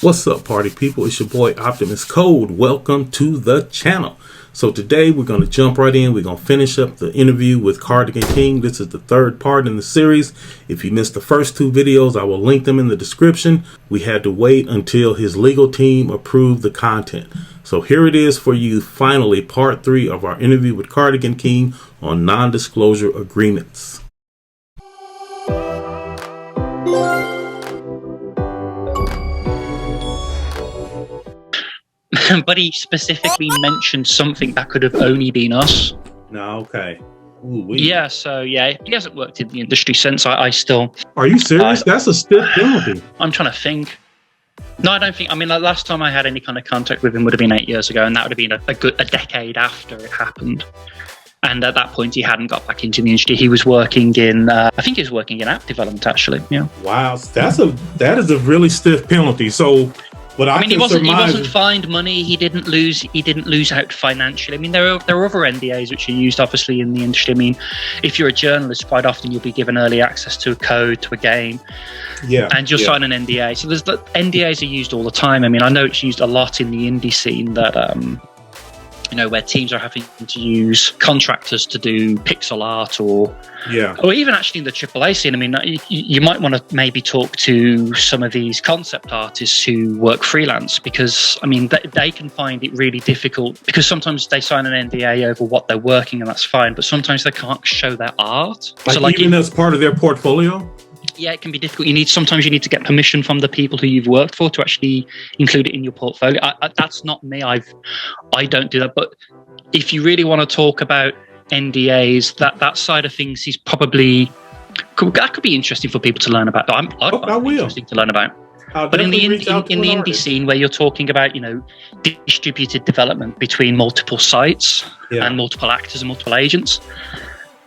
What's up, party people? It's your boy Optimus Code. Welcome to the channel. So today we're going to jump right in. We're going to finish up the interview with Cardigan King. This is the third part in the series. If you missed the first two videos, I will link them in the description. We had to wait until his legal team approved the content. So here it is for you, finally, part 3 of our interview with Cardigan King on non-disclosure agreements. But he specifically mentioned something that could have only been us. No, okay. Ooh-wee. Yeah, so yeah, he hasn't worked in the industry since. I still... Are you serious? That's a stiff penalty. I'm trying to think. No, I don't think... I mean, the last time I had any kind of contact with him would have been 8 years ago, and that would have been a decade after it happened. And at that point, he hadn't got back into the industry. He was working in... I think he was working in app development, actually. Yeah. Wow, that is a really stiff penalty. So... But I mean, he wasn't fined money. He didn't lose out financially. I mean, there are other NDAs which are used, obviously, in the industry. I mean, if you're a journalist, quite often you'll be given early access to a code, to a game, and you'll sign an NDA. So NDAs are used all the time. I mean, I know it's used a lot in the indie scene that where teams are having to use contractors to do pixel art or even actually in the AAA scene. I mean, you might want to maybe talk to some of these concept artists who work freelance, because I mean they can find it really difficult, because sometimes they sign an NDA over what they're working and that's fine, but sometimes they can't show their art. Like even as part of their portfolio? Yeah, it can be difficult. Sometimes you need to get permission from the people who you've worked for to actually include it in your portfolio. That's not me. I don't do that. But if you really want to talk about NDAs, that side of things is probably that could be interesting for people to learn about. I will. Interesting to learn about. But in the indie scene, where you're talking about distributed development between multiple sites and multiple actors and multiple agents.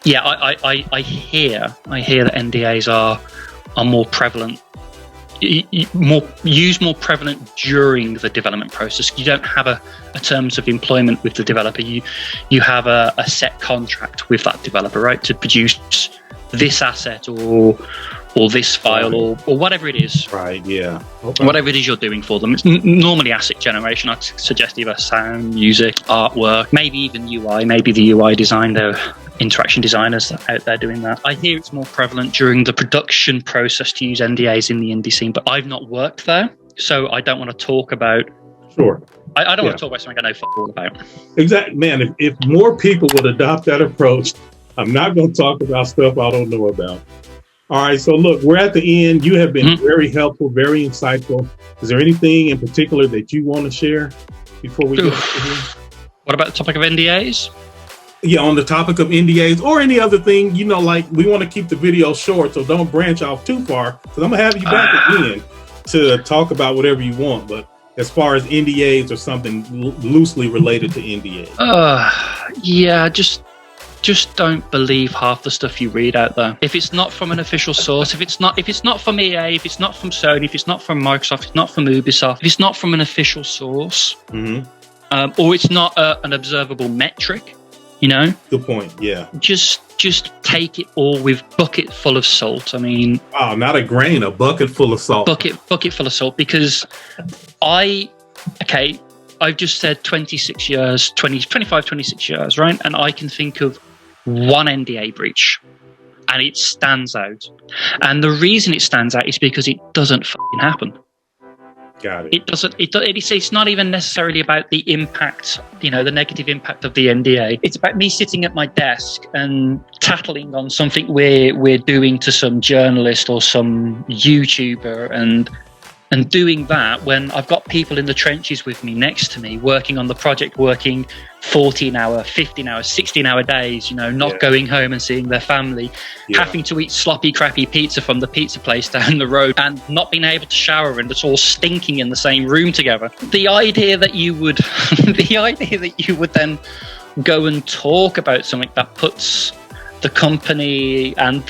Yeah, I hear that NDAs are more prevalent, more prevalent during the development process. You don't have a terms of employment with the developer. You have a set contract with that developer, right, to produce this asset or this file or whatever it is. Right, yeah. Okay. Whatever it is you're doing for them. It's normally asset generation. I'd suggest either sound, music, artwork, maybe even UI, maybe the UI design. There are interaction designers out there doing that. I hear it's more prevalent during the production process to use NDAs in the indie scene, but I've not worked there, so I don't want to talk about... Sure. I don't want to talk about something I know fuck all about. Exactly, man. If more people would adopt that approach, I'm not going to talk about stuff I don't know about. All right, so look, we're at the end. You have been very helpful, very insightful. Is there anything in particular that you want to share before we get into here? What about the topic of NDAs? Yeah, on the topic of NDAs or any other thing, like we want to keep the video short, so don't branch off too far, because I'm going to have you back again to talk about whatever you want. But as far as NDAs or something loosely related to NDAs. Yeah, just don't believe half the stuff you read out there. If it's not from an official source, if it's not from EA, if it's not from Sony, if it's not from Microsoft, if it's not from Ubisoft, if it's not from an official source, or it's not an observable metric, Good point. Yeah. Just take it all with bucket full of salt. I mean, wow, not a grain, a bucket full of salt. Bucket full of salt, because I've just said 26 years, 26 years, right? And I can think of one NDA breach, and it stands out. And the reason it stands out is because it doesn't fucking happen. Got it. It's not even necessarily about the impact, the negative impact of the NDA. It's about me sitting at my desk and tattling on something we're doing to some journalist or some YouTuber, and doing that when I've got people in the trenches with me, next to me, working on the project, working 14-hour, 15-hour, 16-hour days, not going home and seeing their family, having to eat sloppy, crappy pizza from the pizza place down the road, and not being able to shower, and it's all stinking in the same room together. The idea that you would then go and talk about something that puts the company and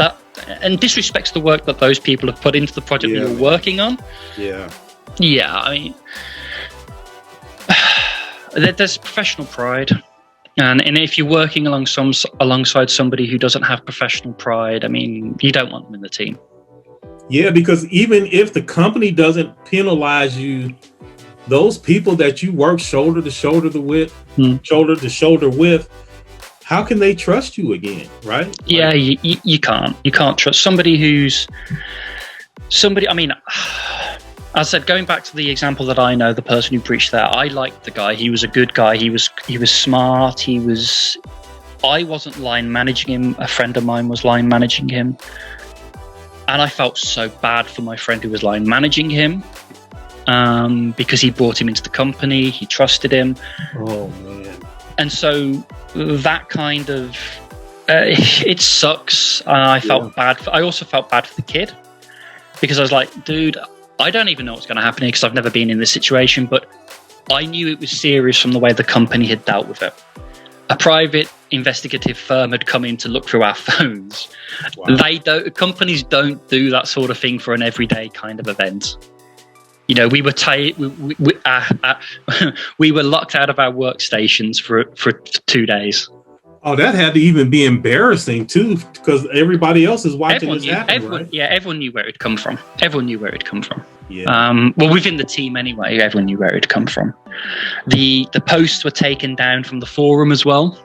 disrespects the work that those people have put into the project that you're working on. Yeah, I mean, there's professional pride, and if you're working alongside somebody who doesn't have professional pride, I mean, you don't want them in the team. Yeah, because even if the company doesn't penalize you, those people that you work shoulder to shoulder with, how can they trust you again, right? Yeah, you can't. You can't trust somebody who's somebody. I mean, as I said, going back to the example that I know, the person who preached there, I liked the guy. He was a good guy. He was smart. I wasn't line managing him. A friend of mine was line managing him. And I felt so bad for my friend who was line managing him, because he brought him into the company. He trusted him. Oh, man. And so that kind of, it sucks. I felt bad. I also felt bad for the kid, because I was like, dude, I don't even know what's going to happen here, because I've never been in this situation, but I knew it was serious from the way the company had dealt with it. A private investigative firm had come in to look through our phones. Wow. Companies don't do that sort of thing for an everyday kind of event. You know, we were we were locked out of our workstations for 2 days. Oh, that had to even be embarrassing too, because everybody else is watching this happen, right? Yeah, everyone knew where it had come from. Yeah. Well, within the team anyway, everyone knew where it had come from. The posts were taken down from the forum as well.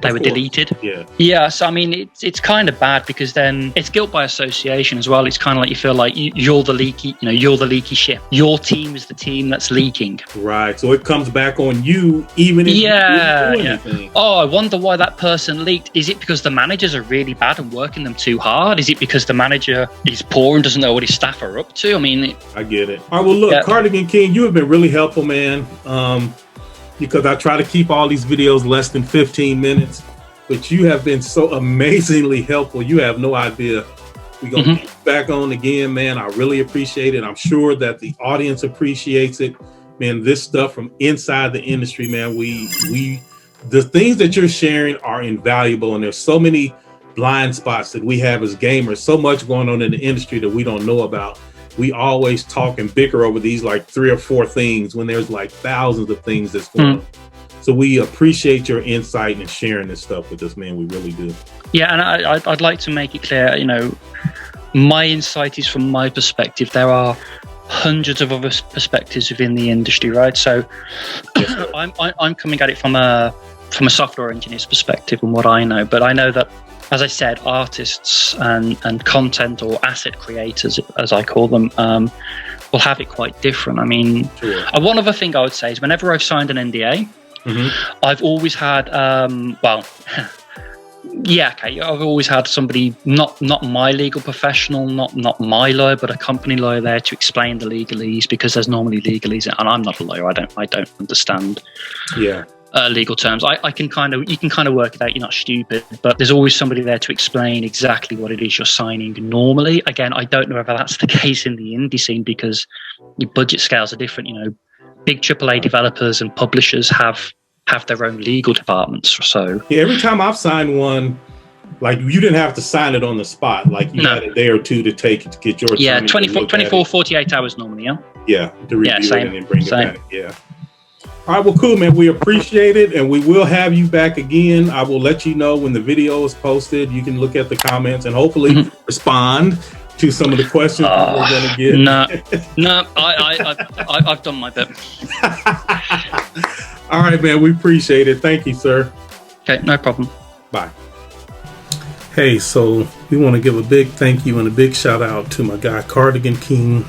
They were deleted. Yeah. So I mean, it's kind of bad, because then it's guilt by association as well. It's kind of like you feel like you're the leaky ship. Your team is the team that's leaking. Right. So it comes back on you, even if you didn't do anything. Oh, I wonder why that person leaked. Is it because the managers are really bad and working them too hard? Is it because the manager is poor and doesn't know what his staff are up to? I mean, I get it. All right. Well, look, Cardigan King, you have been really helpful, man. Because I try to keep all these videos less than 15 minutes, but you have been so amazingly helpful. You have no idea. We're going to get back on again, man. I really appreciate it. I'm sure that the audience appreciates it. Man, this stuff from inside the industry, man, the things that you're sharing are invaluable. And there's so many blind spots that we have as gamers, so much going on in the industry that we don't know about. We always talk and bicker over these like 3 or 4 things when there's like thousands of things that's going on. So we appreciate your insight and sharing this stuff with us, man. We really do. Yeah, and I'd like to make it clear, you know, my insight is from my perspective. There are hundreds of other perspectives within the industry, right? So I'm coming at it from a software engineer's perspective and what I know. But I know that, as I said, artists and content or asset creators, as I call them, will have it quite different. I mean, one other thing I would say is whenever I've signed an NDA, I've always had, I've always had somebody, not my legal professional, not my lawyer, but a company lawyer there to explain the legalese, because there's normally legalese, and I'm not a lawyer. I don't understand. Yeah. Legal terms. You can kind of work it out. You're not stupid, but there's always somebody there to explain exactly what it is you're signing normally. Again, I don't know whether that's the case in the indie scene, because your budget scales are different. You know, big AAA developers and publishers have their own legal departments. So yeah, every time I've signed one, like you didn't have to sign it on the spot. Like you had a day or two to get your 24, 48 hours normally. Yeah, to review it and then bring it back. Yeah. All right, well, cool, man. We appreciate it, and we will have you back again. I will let you know when the video is posted. You can look at the comments and hopefully respond to some of the questions that we're going to get. No, I've done my bit. All right, man. We appreciate it. Thank you, sir. Okay, no problem. Bye. Hey, so we want to give a big thank you and a big shout out to my guy, Cardigan King.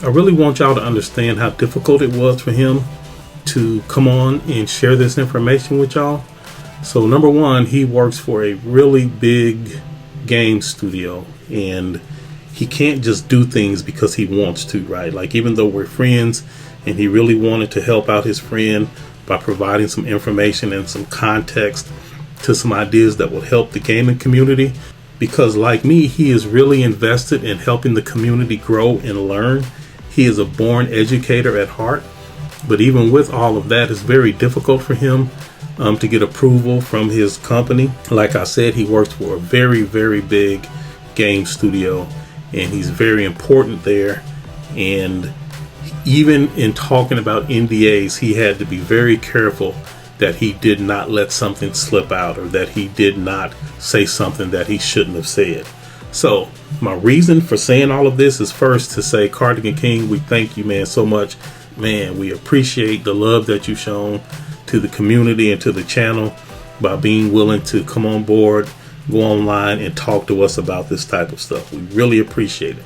I really want y'all to understand how difficult it was for him to come on and share this information with y'all. So number one, he works for a really big game studio, and he can't just do things because he wants to, right? Like, even though we're friends and he really wanted to help out his friend by providing some information and some context to some ideas that will help the gaming community, because like me, he is really invested in helping the community grow and learn. He is a born educator at heart, but even with all of that, it's very difficult for him to get approval from his company. Like I said, he works for a very, very big game studio, and he's very important there. And even in talking about NDAs, he had to be very careful that he did not let something slip out, or that he did not say something that he shouldn't have said. So my reason for saying all of this is first to say, Cardigan King, we thank you, man, so much. Man, we appreciate the love that you've shown to the community and to the channel by being willing to come on board, go online and talk to us about this type of stuff. We really appreciate it.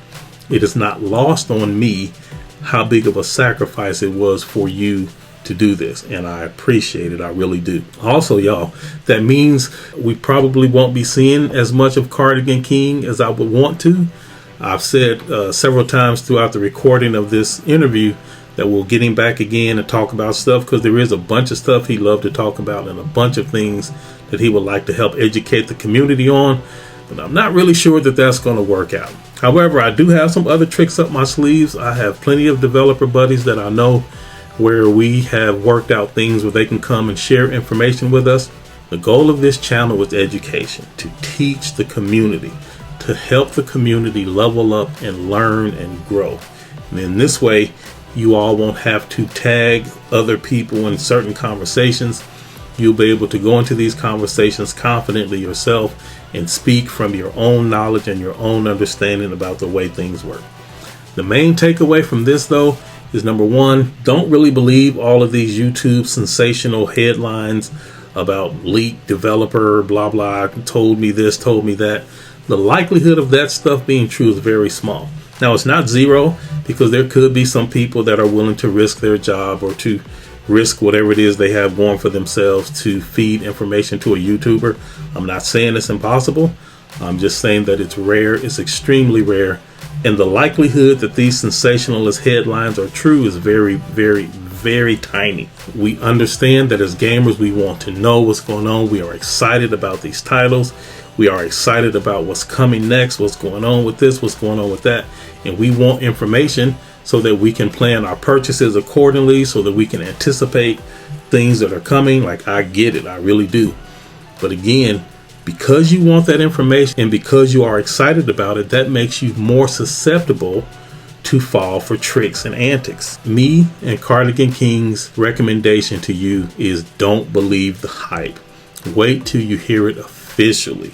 It is not lost on me how big of a sacrifice it was for you to do this, and I appreciate it. I really do. Also, y'all, that means we probably won't be seeing as much of Cardigan King as I would want to. I've said several times throughout the recording of this interview that we'll get him back again and talk about stuff, because there is a bunch of stuff he'd love to talk about and a bunch of things that he would like to help educate the community on, but I'm not really sure that that's going to work out. However, I do have some other tricks up my sleeves. I have plenty of developer buddies that I know where we have worked out things where they can come and share information with us. The goal of this channel is education, to teach the community, to help the community level up and learn and grow. And in this way, you all won't have to tag other people in certain conversations. You'll be able to go into these conversations confidently yourself and speak from your own knowledge and your own understanding about the way things work. The main takeaway from this, though, is number one, don't really believe all of these YouTube sensational headlines about leaked developer, blah, blah, told me this, told me that. The likelihood of that stuff being true is very small. Now, it's not zero, because there could be some people that are willing to risk their job or to risk whatever it is they have going for themselves to feed information to a YouTuber. I'm not saying it's impossible. I'm just saying that it's rare. It's extremely rare. And the likelihood that these sensationalist headlines are true is very, very, very tiny. We understand that as gamers, we want to know what's going on. We are excited about these titles. We are excited about what's coming next, what's going on with this, what's going on with that. And we want information so that we can plan our purchases accordingly, so that we can anticipate things that are coming. Like, I get it, I really do. But again, because you want that information and because you are excited about it, that makes you more susceptible to fall for tricks and antics. Me and Cardigan King's recommendation to you is don't believe the hype. Wait till you hear it officially.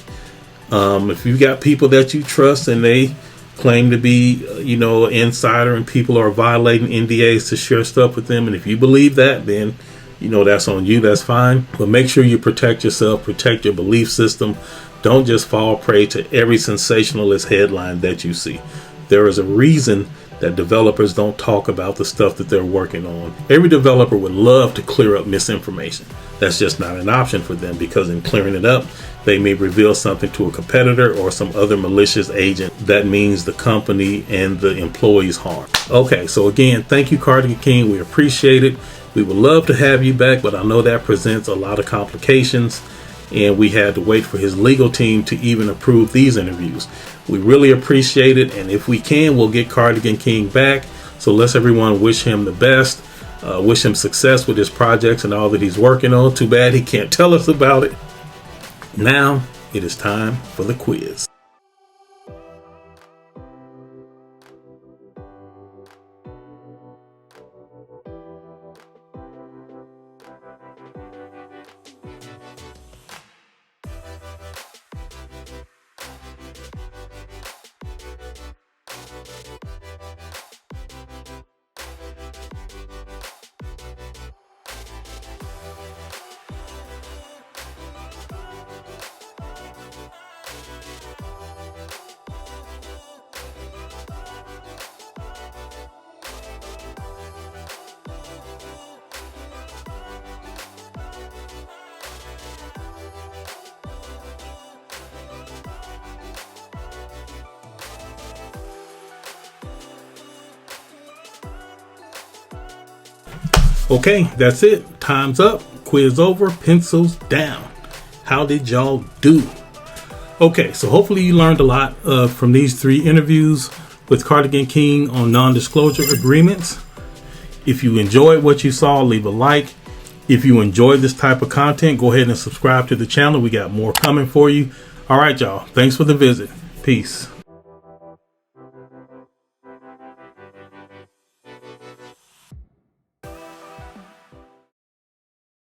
If you've got people that you trust and they claim to be, an insider, and people are violating NDAs to share stuff with them, and if you believe that, then that's on you. That's fine. But make sure you protect yourself, protect your belief system. Don't just fall prey to every sensationalist headline that you see. There is a reason that developers don't talk about the stuff that they're working on. Every developer would love to clear up misinformation. That's just not an option for them, because in clearing it up, they may reveal something to a competitor or some other malicious agent that means the company and the employees harm. Okay, so again, thank you, Cardigan King. We appreciate it. We would love to have you back, but I know that presents a lot of complications, and we had to wait for his legal team to even approve these interviews. We really appreciate it, and if we can, we'll get Cardigan King back. So let's everyone wish him the best, wish him success with his projects and all that he's working on. Too bad he can't tell us about it. Now it is time for the quiz. Okay, that's it. Time's up. Quiz over. Pencils down. How did y'all do? Okay, so hopefully you learned a lot from these 3 interviews with Cardigan King on non-disclosure agreements. If you enjoyed what you saw, leave a like. If you enjoyed this type of content, go ahead and subscribe to the channel. We got more coming for you. All right, y'all. Thanks for the visit. Peace.